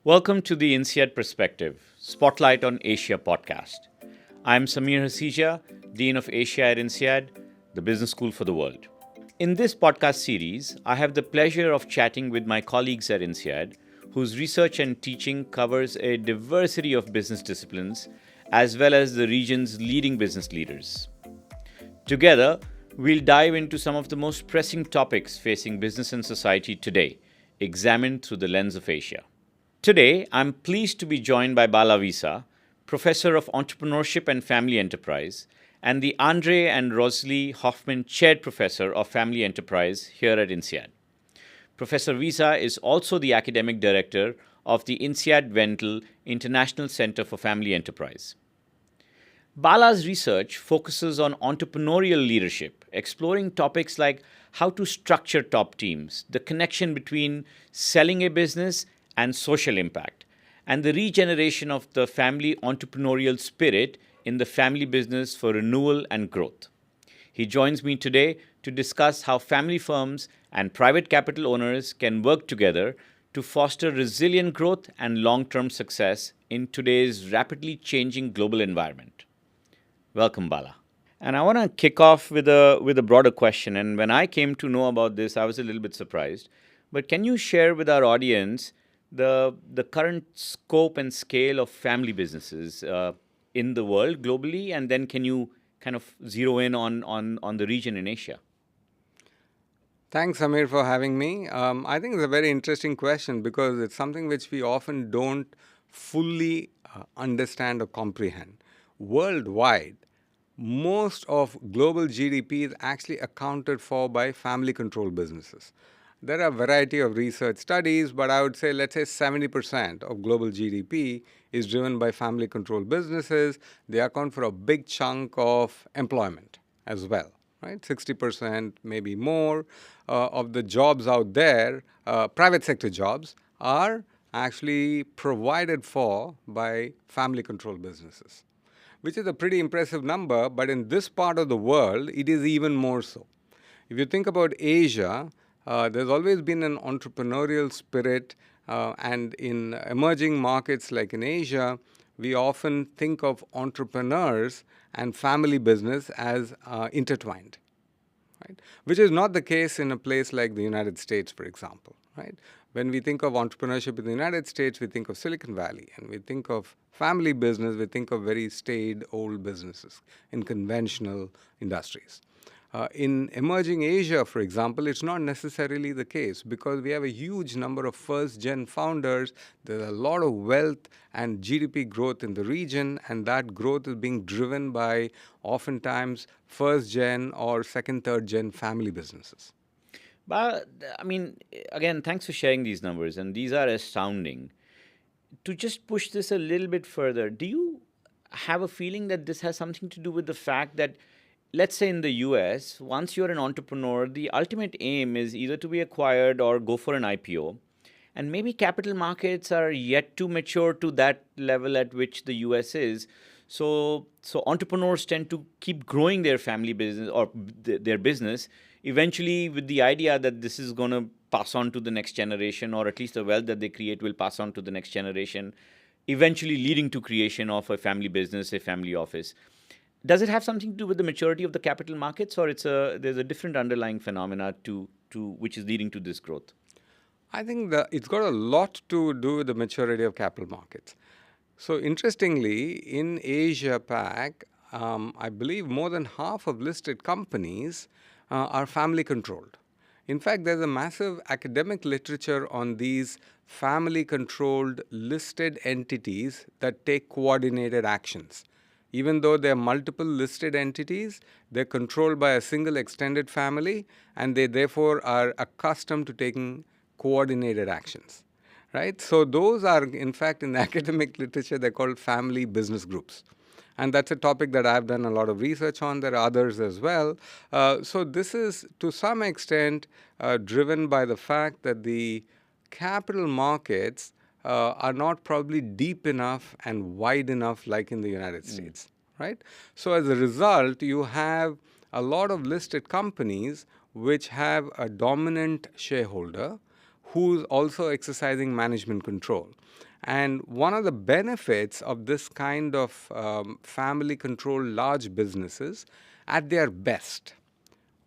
Welcome to the INSEAD Perspective, Spotlight on Asia podcast. I'm Samir Hasija, Dean of Asia at INSEAD, the business school for the world. In this podcast series, I have the pleasure of chatting with my colleagues at INSEAD, whose research and teaching covers a diversity of business disciplines, as well as the region's leading business leaders. Together, we'll dive into some of the most pressing topics facing business and society today, examined through the lens of Asia. Today, I'm pleased to be joined by Bala Vissa, Professor of Entrepreneurship and Family Enterprise, and the Andre and Rosalie Hoffman Chaired Professor of Family Enterprise here at INSEAD. Professor Vissa is also the Academic Director of the INSEAD Vental International Center for Family Enterprise. Bala's research focuses on entrepreneurial leadership, exploring topics like how to structure top teams, the connection between selling a business and social impact, and the regeneration of the family entrepreneurial spirit in the family business for renewal and growth. He joins me today to discuss how family firms and private capital owners can work together to foster resilient growth and long-term success in today's rapidly changing global environment. Welcome, Bala. And I want to kick off with a broader question. And when I came to know about this, I was a little bit surprised. But can you share with our audience the current scope and scale of family businesses in the world globally, and then can you kind of zero in on the region in Asia? Thanks, Amir, for having me. I think it's a very interesting question because it's something which we often don't fully understand or comprehend. Worldwide, most of global GDP is actually accounted for by family-controlled businesses. There are a variety of research studies, but I would say, let's say 70% of global GDP is driven by family-controlled businesses. They account for a big chunk of employment as well, right? 60%, maybe more, of the jobs out there, private sector jobs, are actually provided for by family-controlled businesses, which is a pretty impressive number, but in this part of the world, it is even more so. If you think about Asia, there's always been an entrepreneurial spirit, and in emerging markets like in Asia, we often think of entrepreneurs and family business as intertwined, right? Which is not the case in a place like the United States, for example, right? When we think of entrepreneurship in the United States, we think of Silicon Valley, and we think of family business, we think of very staid old businesses in conventional industries. In emerging Asia, for example, it's not necessarily the case because we have a huge number of first-gen founders. There's a lot of wealth and GDP growth in the region, and that growth is being driven by oftentimes first-gen or second, third-gen family businesses. But I mean, again, thanks for sharing these numbers, and these are astounding. To just push this a little bit further, do you have a feeling that this has something to do with the fact that, let's say in the US, once you're an entrepreneur, the ultimate aim is either to be acquired or go for an IPO. And maybe capital markets are yet to mature to that level at which the US is. So entrepreneurs tend to keep growing their family business or their business, eventually with the idea that this is going to pass on to the next generation, or at least the wealth that they create will pass on to the next generation, eventually leading to creation of a family business, a family office. Does it have something to do with the maturity of the capital markets, or there's a different underlying phenomena to which is leading to this growth? I think that it's got a lot to do with the maturity of capital markets. So interestingly, in Asia Pac, I believe more than half of listed companies are family controlled. In fact, there's a massive academic literature on these family controlled listed entities that take coordinated actions. Even though there are multiple listed entities, they're controlled by a single extended family, and they therefore are accustomed to taking coordinated actions, right? So those are, in fact, in the academic literature, they're called family business groups. And that's a topic that I've done a lot of research on. There are others as well. So this is, to some extent, driven by the fact that the capital markets are not probably deep enough and wide enough like in the United States, right? So as a result, you have a lot of listed companies which have a dominant shareholder who's also exercising management control. And one of the benefits of this kind of family controlled large businesses at their best.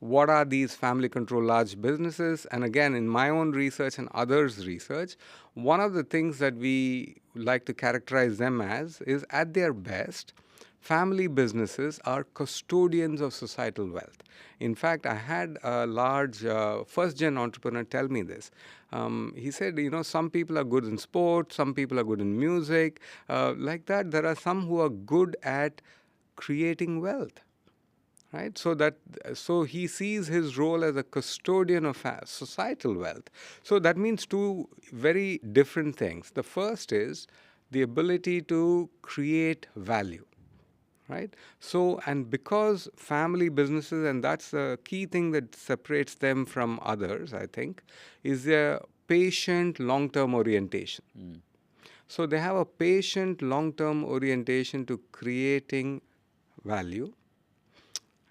What are these family controlled large businesses? And again, in my own research and others' research, one of the things that we like to characterize them as is at their best, family businesses are custodians of societal wealth. In fact, I had a large first gen entrepreneur tell me this. He said, some people are good in sports, some people are good in music. Like that, there are some who are good at creating wealth. Right, so he sees his role as a custodian of societal wealth. So that means two very different things. The first is the ability to create value, right? So, and because family businesses, and that's the key thing that separates them from others, I think, is their patient long-term orientation. So they have a patient long-term orientation to creating value.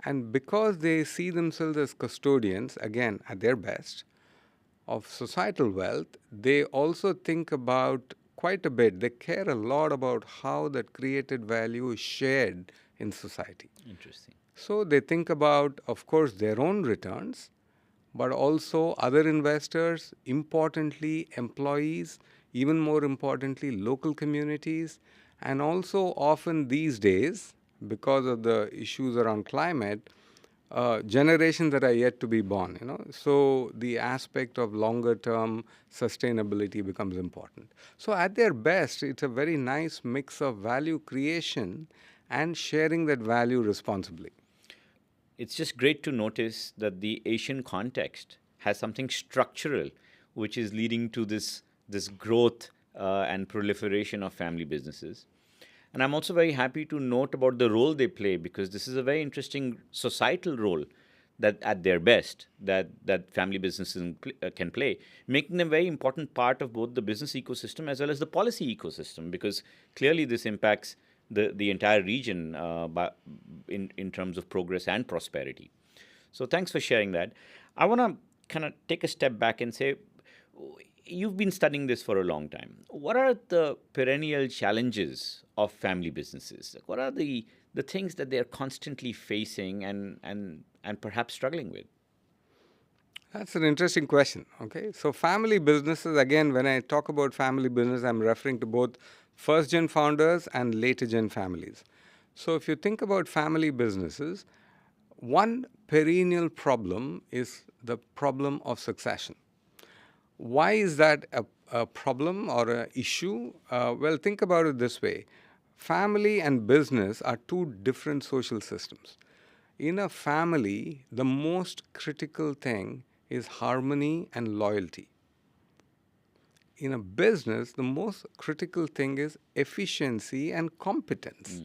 And because they see themselves as custodians, again, at their best, of societal wealth, they also think about quite a bit. They care a lot about how that created value is shared in society. Interesting. So they think about, of course, their own returns, but also other investors, importantly, employees, even more importantly, local communities, and also often these days, because of the issues around climate, generations that are yet to be born. So the aspect of longer term sustainability becomes important. So at their best, it's a very nice mix of value creation and sharing that value responsibly. It's just great to notice that the Asian context has something structural which is leading to this growth and proliferation of family businesses. And I'm also very happy to note about the role they play, because this is a very interesting societal role that at their best that family businesses can play, making them a very important part of both the business ecosystem as well as the policy ecosystem, because clearly this impacts the entire region in terms of progress and prosperity. So thanks for sharing that. I want to kind of take a step back and say, you've been studying this for a long time. What are the perennial challenges of family businesses? Like, what are the things that they're constantly facing and perhaps struggling with? That's an interesting question. Okay, so family businesses, again, when I talk about family business, I'm referring to both first gen founders and later gen families. So if you think about family businesses, one perennial problem is the problem of succession. Why is that a problem or an issue? Well, think about it this way. Family and business are two different social systems. In a family, the most critical thing is harmony and loyalty. In a business, the most critical thing is efficiency and competence.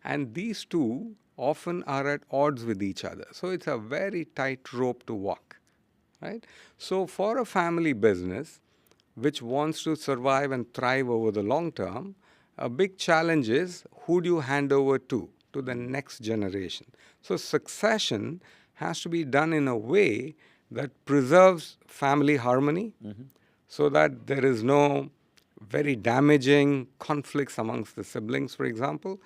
And these two often are at odds with each other. So it's a very tight rope to walk. Right? So for a family business which wants to survive and thrive over the long term, a big challenge is, who do you hand over to the next generation? So succession has to be done in a way that preserves family harmony, so that there is no very damaging conflicts amongst the siblings, for example.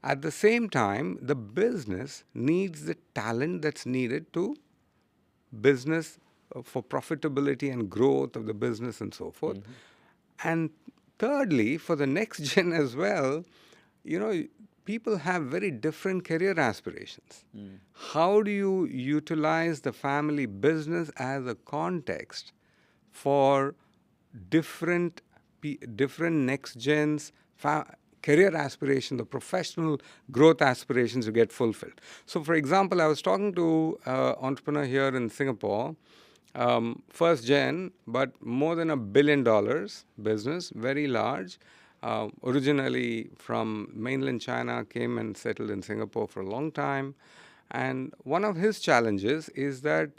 At the same time, the business needs the talent that's needed to business for profitability and growth of the business and so forth. And thirdly, for the next gen as well, people have very different career aspirations. How do you utilize the family business as a context for different next gens career aspirations, the professional growth aspirations to get fulfilled? So, for example, I was talking to an entrepreneur here in Singapore, first gen, but more than $1 billion business, very large. Originally from mainland China, came and settled in Singapore for a long time. And one of his challenges is that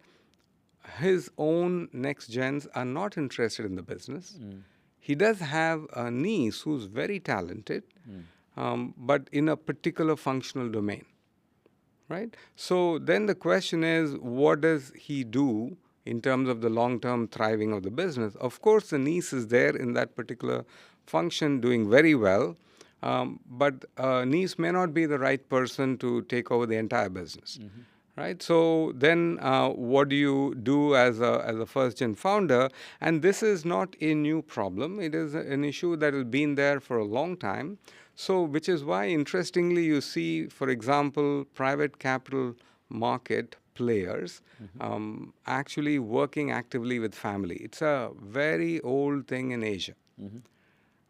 his own next gens are not interested in the business. He does have a niece who's very talented, but in a particular functional domain, right? So then the question is, what does he do in terms of the long-term thriving of the business? Of course, the niece is there in that particular function, doing very well, but niece may not be the right person to take over the entire business. Right. So then, what do you do as a first gen founder? And this is not a new problem. It is an issue that has been there for a long time. So, which is why, interestingly, you see, for example, private capital market players actually working actively with family. It's a very old thing in Asia.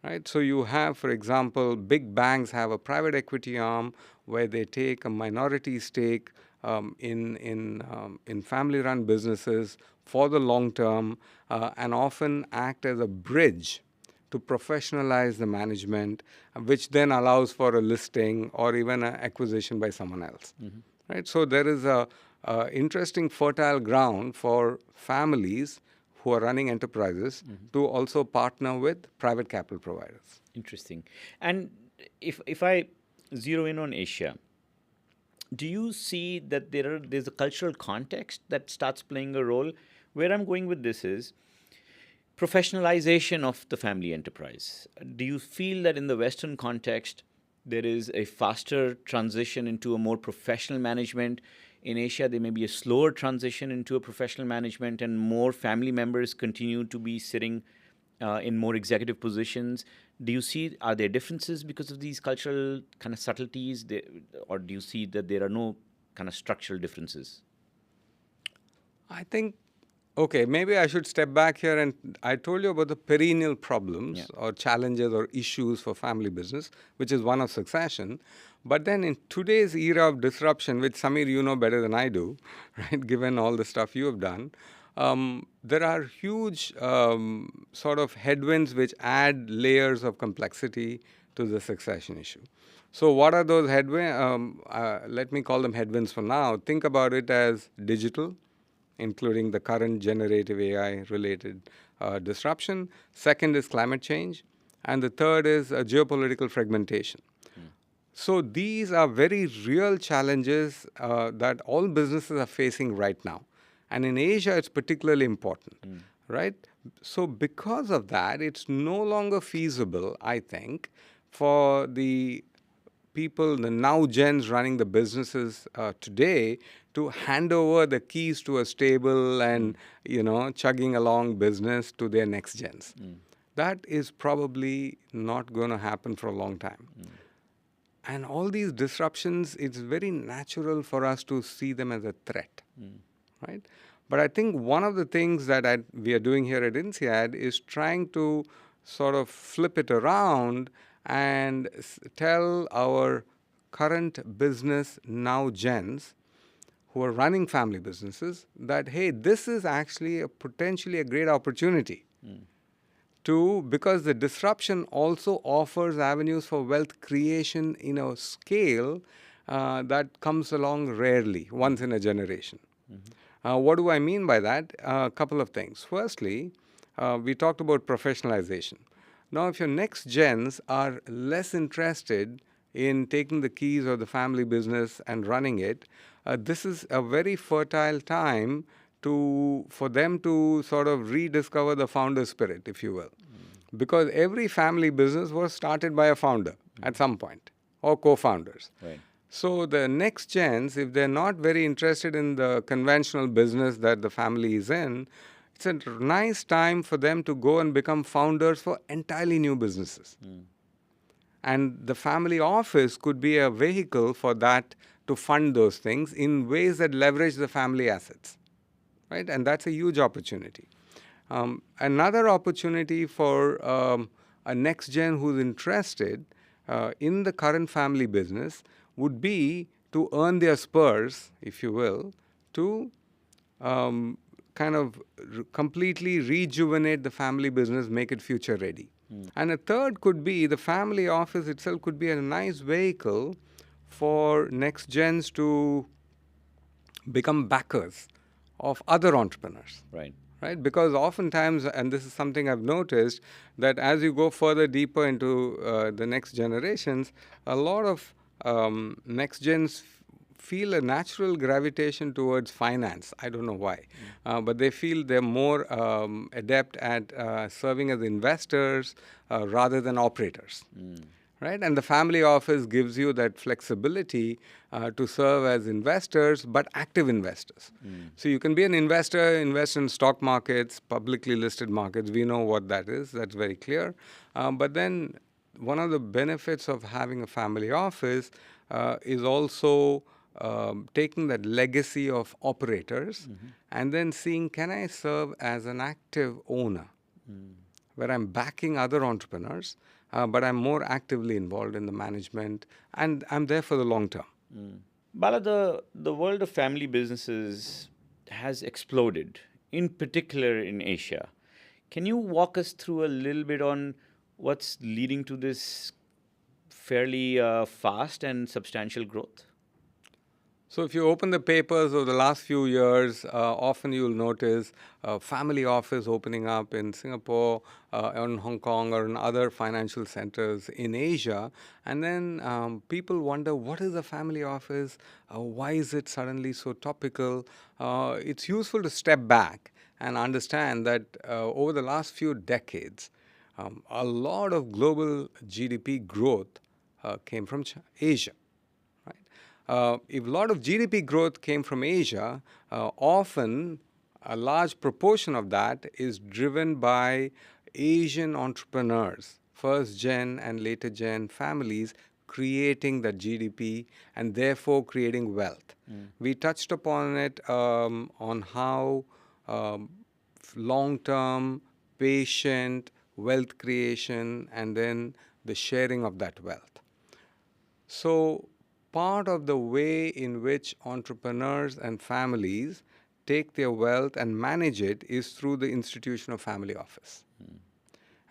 Right? So you have, for example, big banks have a private equity arm where they take a minority stake in family-run businesses for the long term and often act as a bridge to professionalize the management, which then allows for a listing or even an acquisition by someone else. Right? So there is a interesting fertile ground for families who are running enterprises to also partner with private capital providers. Interesting. And if I zero in on Asia, do you see that there's a cultural context that starts playing a role? Where I'm going with this is professionalization of the family enterprise. Do you feel that in the Western context, there is a faster transition into a more professional management? In Asia, there may be a slower transition into a professional management, and more family members continue to be sitting in more executive positions. Do you see, are there differences because of these cultural kind of subtleties, or do you see that there are no kind of structural differences? I think, okay, maybe I should step back here. And I told you about the perennial problems or challenges or issues for family business, which is one of succession. But then in today's era of disruption, which Samir, you know better than I do, right, given all the stuff you have done, there are huge sort of headwinds which add layers of complexity to the succession issue. So what are those headwinds? Let me call them headwinds for now. Think about it as digital, including the current generative AI-related disruption. Second is climate change. And the third is geopolitical fragmentation. So these are very real challenges that all businesses are facing right now. And in Asia, it's particularly important, right? So because of that, it's no longer feasible, I think, for the people, the now gens running the businesses today, to hand over the keys to a stable and chugging along business to their next gens. That is probably not going to happen for a long time. And all these disruptions, it's very natural for us to see them as a threat, right? But I think one of the things that we are doing here at INSEAD is trying to sort of flip it around and tell our current business now gens who are running family businesses that, hey, this is actually potentially a great opportunity because the disruption also offers avenues for wealth creation in a scale that comes along rarely, once in a generation. What do I mean by that? A couple of things. Firstly, we talked about professionalization. Now, if your next gens are less interested in taking the keys of the family business and running it, this is a very fertile time for them to sort of rediscover the founder spirit, if you will. Because every family business was started by a founder at some point, or co-founders. Right. So the next gens, if they're not very interested in the conventional business that the family is in, it's a nice time for them to go and become founders for entirely new businesses. And the family office could be a vehicle for that to fund those things in ways that leverage the family assets, right? And that's a huge opportunity. Another opportunity for a next gen who's interested in the current family business would be to earn their spurs, if you will, to kind of completely rejuvenate the family business, make it future ready. And a third could be the family office itself could be a nice vehicle for next gens to become backers of other entrepreneurs. Right. Right? Because oftentimes, and this is something I've noticed, that as you go further deeper into the next generations, a lot of next gens feel a natural gravitation towards finance. I don't know why, but they feel they're more adept at serving as investors rather than operators. Right? And the family office gives you that flexibility to serve as investors, but active investors. So you can be an investor, invest in stock markets, publicly listed markets. We know what that is. That's very clear. But then one of the benefits of having a family office is also taking that legacy of operators and then seeing, can I serve as an active owner? Where I'm backing other entrepreneurs, but I'm more actively involved in the management, and I'm there for the long term. Bala, the world of family businesses has exploded, in particular in Asia. Can you walk us through a little bit on what's leading to this fairly fast and substantial growth? So if you open the papers of the last few years, often you'll notice a family office opening up in Singapore, in Hong Kong, or in other financial centers in Asia. And then people wonder, what is a family office? Why is it suddenly so topical? It's useful to step back and understand that over the last few decades, a lot of global GDP growth came from Asia. If a lot of GDP growth came from Asia, often a large proportion of that is driven by Asian entrepreneurs, first gen and later gen families creating that GDP and therefore creating wealth. We touched upon it on how long-term, patient wealth creation and then the sharing of that wealth. So part of the way in which entrepreneurs and families take their wealth and manage it is through the institution of family office.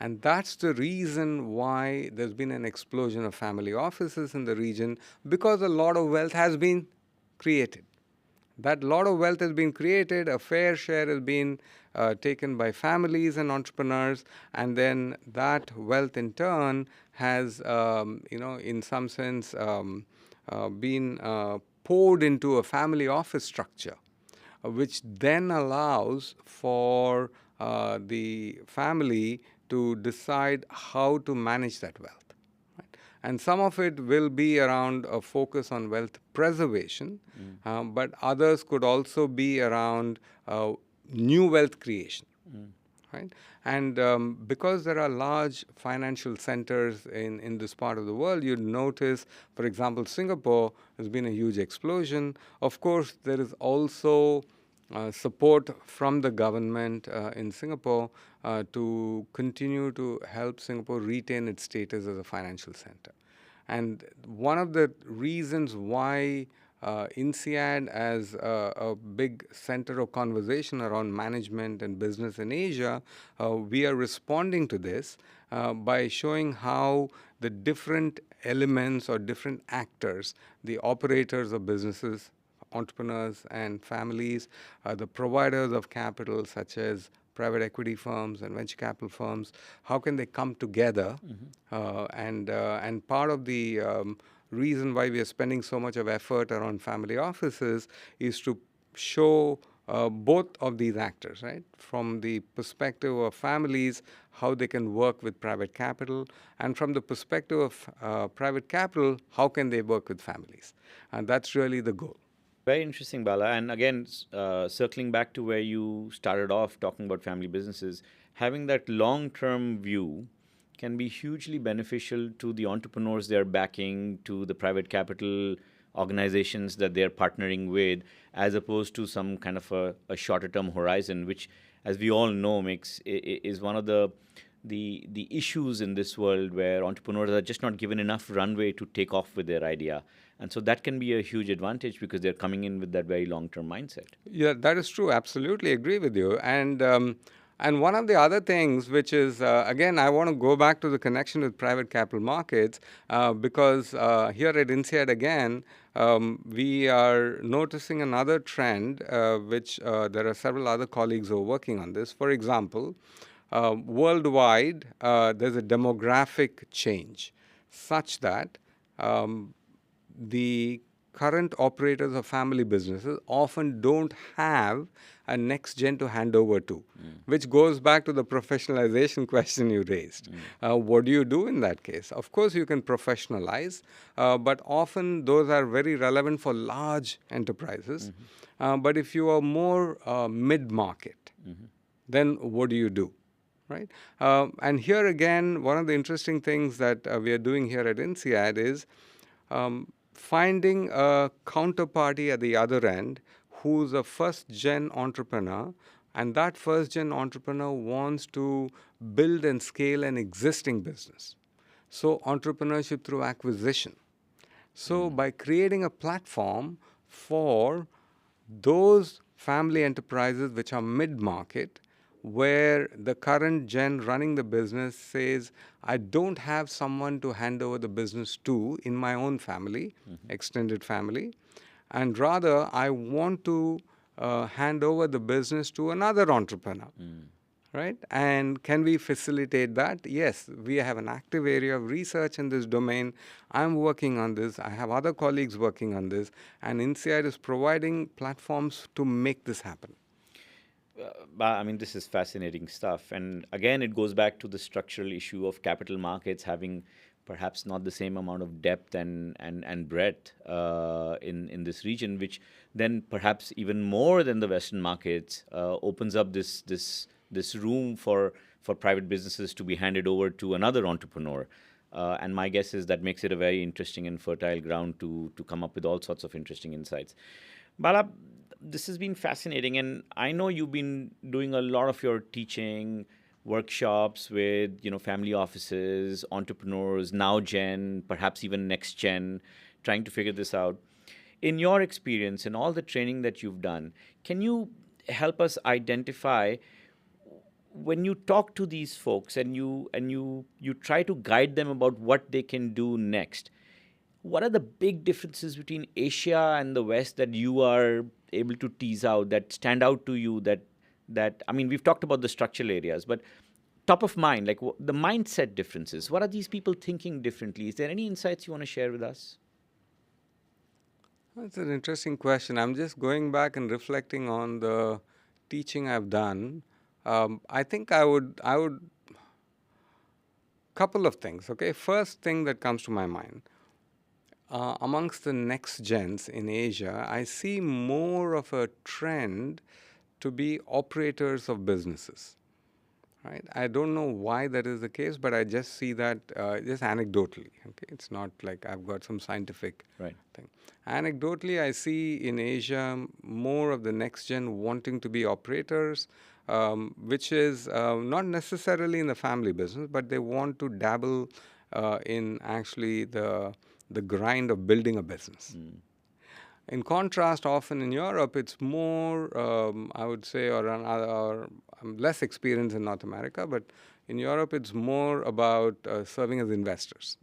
And that's the reason why there's been an explosion of family offices in the region, because a lot of wealth has been created. That lot of wealth has been created, a fair share has been taken by families and entrepreneurs, and then that wealth in turn has, in some sense, been poured into a family office structure, which then allows for the family to decide how to manage that wealth. And some of it will be around a focus on wealth preservation, but others could also be around new wealth creation. Right? And because there are large financial centers in this part of the world, you'd notice, for example, Singapore has been a huge explosion. Of course, there is also support from the government in Singapore to continue to help Singapore retain its status as a financial center. And one of the reasons why INSEAD as a big center of conversation around management and business in Asia, we are responding to this by showing how the different elements or different actors, the operators of businesses, entrepreneurs and families, the providers of capital such as private equity firms and venture capital firms, how can they come together? And part of the reason why we are spending so much of effort around family offices is to show both of these actors, right? From the perspective of families, how they can work with private capital, and from the perspective of private capital, how can they work with families? And that's really the goal. Very interesting, Bala. And again, circling back to where you started off talking about family businesses, having that long-term view can be hugely beneficial to the entrepreneurs they're backing, to the private capital organizations that they're partnering with, as opposed to some kind of a shorter-term horizon, which, as we all know, is one of the issues in this world where entrepreneurs are just not given enough runway to take off with their idea. And so that can be a huge advantage because they're coming in with that very long-term mindset. Yeah, that is true. Absolutely agree with you. And one of the other things, which is, again, I want to go back to the connection with private capital markets, because here at INSEAD, again, we are noticing another trend, which there are several other colleagues who are working on this. For example, worldwide, there's a demographic change such that the current operators of family businesses often don't have a next gen to hand over to, which goes back to the professionalization question you raised. What do you do in that case? Of course, you can professionalize, but often those are very relevant for large enterprises. But if you are more mid market, then what do you do? Right? And here again, one of the interesting things that we are doing here at INSEAD is finding a counterparty at the other end who's a first gen entrepreneur, and that first gen entrepreneur wants to build and scale an existing business. So, entrepreneurship through acquisition. So, by creating a platform for those family enterprises which are mid market, where the current gen running the business says, I don't have someone to hand over the business to in my own family, extended family, and rather I want to hand over the business to another entrepreneur. Right? And can we facilitate that? Yes, we have an active area of research in this domain. I'm working on this. I have other colleagues working on this. And INSEAD is providing platforms to make this happen. I mean, this is fascinating stuff. And again, it goes back to the structural issue of capital markets having perhaps not the same amount of depth and breadth in this region, which then perhaps even more than the Western markets opens up this room for private businesses to be handed over to another entrepreneur. And my guess is that makes it a very interesting and fertile ground to come up with all sorts of interesting insights. Bala, this has been fascinating, and I know you've been doing a lot of your teaching workshops with family offices, entrepreneurs, now gen, perhaps even next gen, trying to figure this out. In your experience and all the training that you've done, can you help us identify, when you talk to these folks and you try to guide them about what they can do next, what are the big differences between Asia and the West that you are able to tease out, that stand out to you, that I mean, we've talked about the structural areas, but top of mind, like the mindset differences, what are these people thinking differently? Is there any insights you want to share with us? That's an interesting question. I'm just going back and reflecting on the teaching I've done. I think I would couple of things. Okay, first thing that comes to my mind, amongst the next gens in Asia, I see more of a trend to be operators of businesses. Right? I don't know why that is the case, but I just see that just anecdotally. Okay, it's not like I've got some scientific thing. Anecdotally, I see in Asia more of the next gen wanting to be operators, which is not necessarily in the family business, but they want to dabble in actually the grind of building a business. In contrast, often in Europe, it's more, I would say, or I'm less experienced in North America, but in Europe, it's more about serving as investors.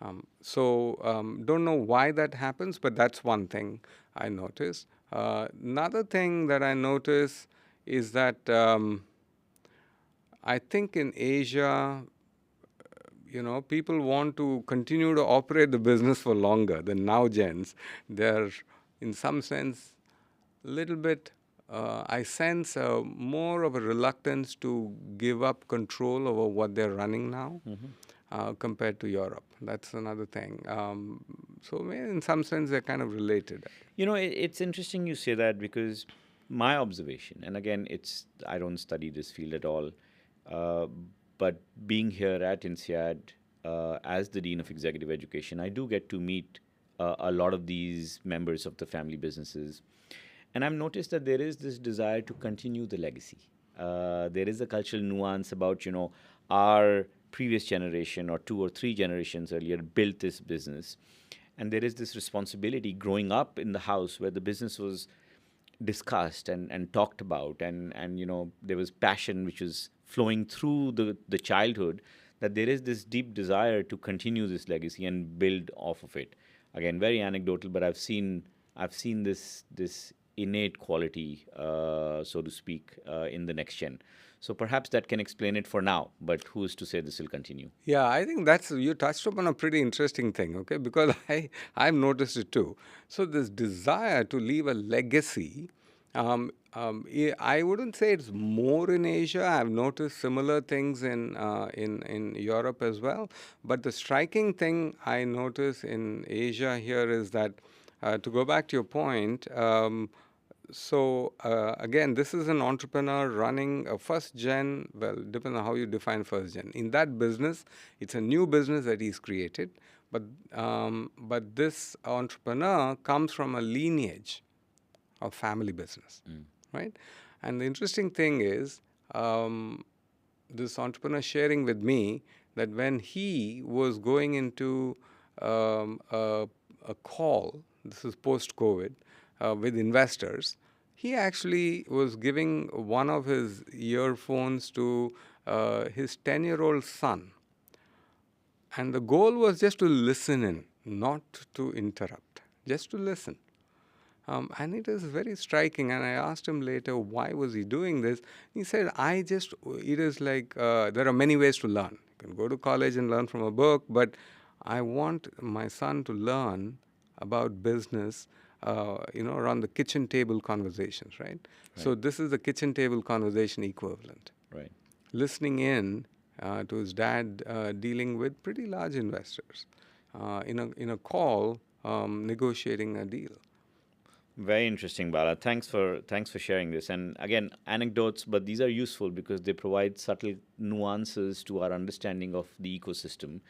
Don't know why that happens, but that's one thing I notice. Another thing that I notice is that I think in Asia, people want to continue to operate the business for longer than now gens. They're, in some sense, a little bit, I sense more of a reluctance to give up control over what they're running now compared to Europe. That's another thing. So in some sense, they're kind of related. It's interesting you say that, because my observation, and again, I don't study this field at all, but being here at INSEAD as the Dean of Executive Education, I do get to meet a lot of these members of the family businesses. And I've noticed that there is this desire to continue the legacy. There is a cultural nuance about, our previous generation or 2 or 3 generations earlier built this business. And there is this responsibility growing up in the house where the business was discussed and talked about, and there was passion which was flowing through the childhood, that there is this deep desire to continue this legacy and build off of it. Again, very anecdotal, but I've seen this innate quality, so to speak, in the next gen. So perhaps that can explain it for now, but who is to say this will continue? Yeah, I think that's you touched upon a pretty interesting thing, okay? Because I've noticed it too. So this desire to leave a legacy, I wouldn't say it's more in Asia. I've noticed similar things in Europe as well. But the striking thing I notice in Asia here is that, to go back to your point. Again, this is an entrepreneur running a first gen. Well, depends on how you define first gen. In that business, it's a new business that he's created, but this entrepreneur comes from a lineage of family business, right? And the interesting thing is, this entrepreneur sharing with me that when he was going into a call, this is post COVID, with investors, he actually was giving one of his earphones to his 10-year-old son. And the goal was just to listen in, not to interrupt, just to listen. And it is very striking. And I asked him later, why was he doing this? He said, it is like, there are many ways to learn. You can go to college and learn from a book, but I want my son to learn about business, around the kitchen table conversations, right? So this is the kitchen table conversation equivalent. Right. Listening in to his dad dealing with pretty large investors in a call, negotiating a deal. Very interesting, Bala. Thanks for sharing this. And again, anecdotes, but these are useful because they provide subtle nuances to our understanding of the ecosystem,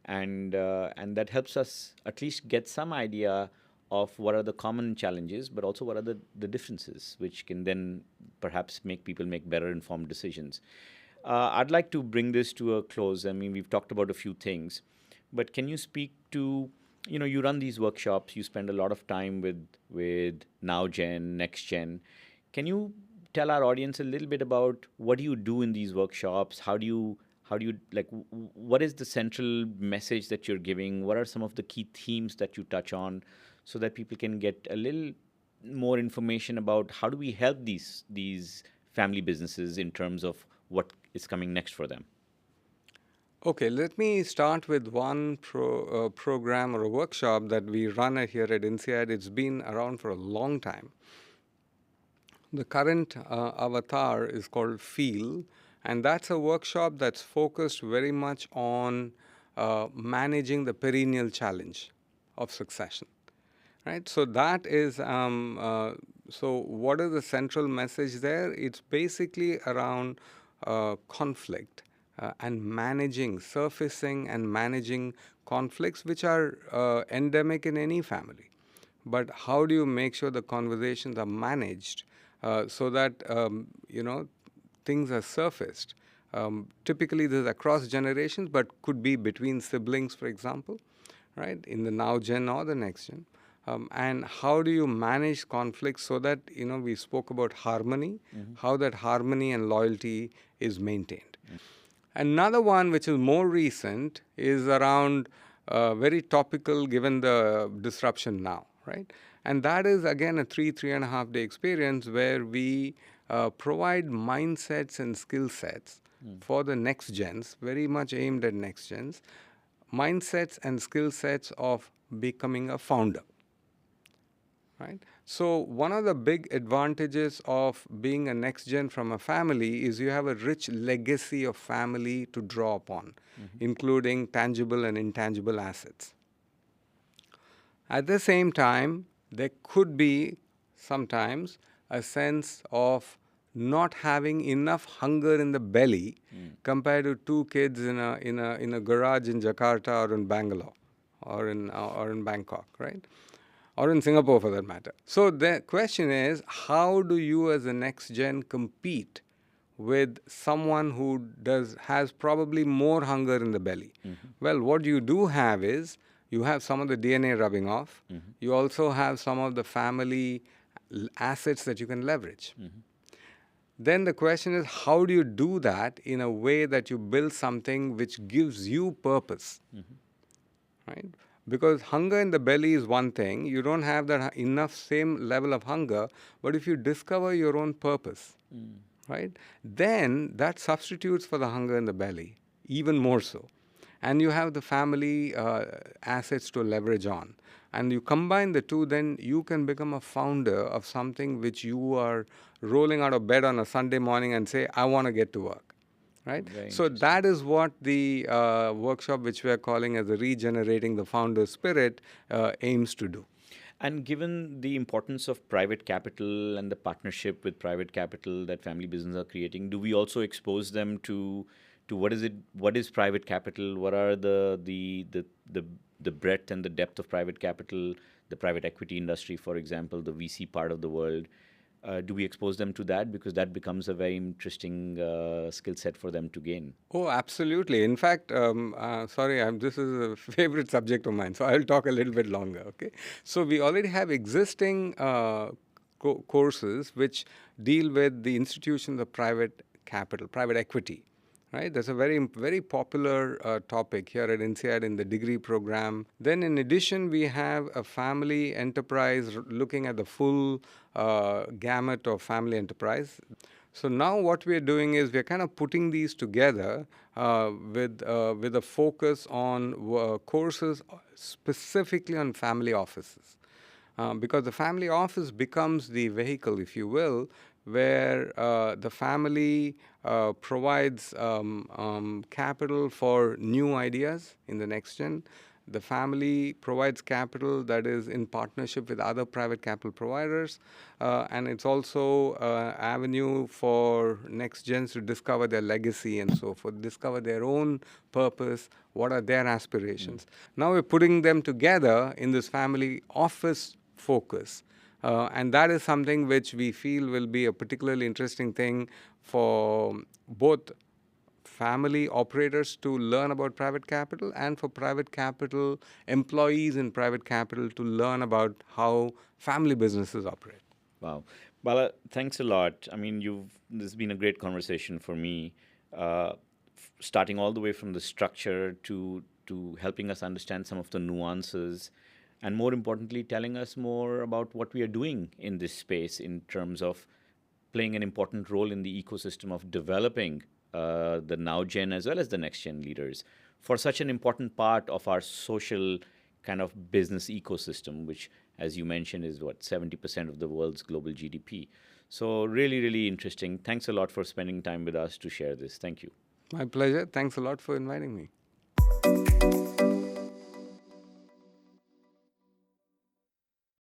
and that helps us at least get some idea of what are the common challenges, but also what are the differences, which can then perhaps make people make better informed decisions. I'd like to bring this to a close. I mean, we've talked about a few things, but can you speak to, you run these workshops, you spend a lot of time with now gen, next gen. Can you tell our audience a little bit about what do you do in these workshops? How do you like, what is the central message that you're giving? What are some of the key themes that you touch on so that people can get a little more information about how do we help these family businesses in terms of what is coming next for them? Okay, let me start with one program or a workshop that we run here at INSEAD. It's been around for a long time. The current avatar is called Feel, and that's a workshop that's focused very much on managing the perennial challenge of succession. Right? So that is, so what is the central message there? It's basically around conflict and surfacing and managing conflicts which are endemic in any family. But how do you make sure the conversations are managed so that, things are surfaced? Typically, this is across generations, but could be between siblings, for example, right, in the now gen or the next gen. And how do you manage conflicts so that, we spoke about harmony, how that harmony and loyalty is maintained. Another one, which is more recent, is around very topical given the disruption now, right? And that is, again, a 3.5 day experience where we provide mindsets and skill sets for the next gens, very much aimed at next gens, mindsets and skill sets of becoming a founder. Right? So one of the big advantages of being a next gen from a family is you have a rich legacy of family to draw upon, including tangible and intangible assets. At the same time, there could be sometimes a sense of not having enough hunger in the belly compared to two kids in a garage in Jakarta or in Bangalore or in Bangkok, right? Or in Singapore for that matter. So the question is, how do you as a next gen compete with someone who has probably more hunger in the belly? Well, what you do have is, you have some of the DNA rubbing off. You also have some of the family assets that you can leverage. Then the question is, how do you do that in a way that you build something which gives you purpose? Right? Because hunger in the belly is one thing. You don't have that enough same level of hunger, but if you discover your own purpose, right, then that substitutes for the hunger in the belly, even more so. And you have the family assets to leverage on. And you combine the two, then you can become a founder of something which you are rolling out of bed on a Sunday morning and say, I want to get to work. Right? Very So interesting. that is what the workshop, which we are calling as the Regenerating the Founder Spirit, aims to do. And given the importance of private capital and the partnership with private capital that family business are creating, do we also expose them to what is it? What is private capital? What are the breadth and the depth of private capital? The private equity industry, for example, the VC part of the world. Do we expose them to that because that becomes a very interesting skill set for them to gain? Oh, absolutely. In fact, sorry, this is a favorite subject of mine, so I'll talk a little bit longer. Okay. So we already have existing courses which deal with the institutions of private capital, private equity. Right, that's a very popular topic here at INSEAD in the degree program. Then, in addition, we have a family enterprise looking at the full gamut of family enterprise. So now what we are doing is we are kind of putting these together with a focus on courses specifically on family offices. Because the family office becomes the vehicle, if you will, where the family provides capital for new ideas in the next gen. The family provides capital that is in partnership with other private capital providers, and it's also an avenue for next gens to discover their legacy and so forth, discover their own purpose, what are their aspirations. Now we're putting them together in this family office focus. And that is something which we feel will be a particularly interesting thing for both family operators to learn about private capital and for private capital employees in private capital to learn about how family businesses operate. Wow. Bala, thanks a lot. I mean, this has been a great conversation for me, starting all the way from the structure to helping us understand some of the nuances, and more importantly, telling us more about what we are doing in this space in terms of playing an important role in the ecosystem of developing the now gen as well as the next gen leaders for such an important part of our social kind of business ecosystem, which, as you mentioned, is what 70% of the world's global GDP. So really, really interesting. Thanks a lot for spending time with us to share this. Thank you. My pleasure. Thanks a lot for inviting me.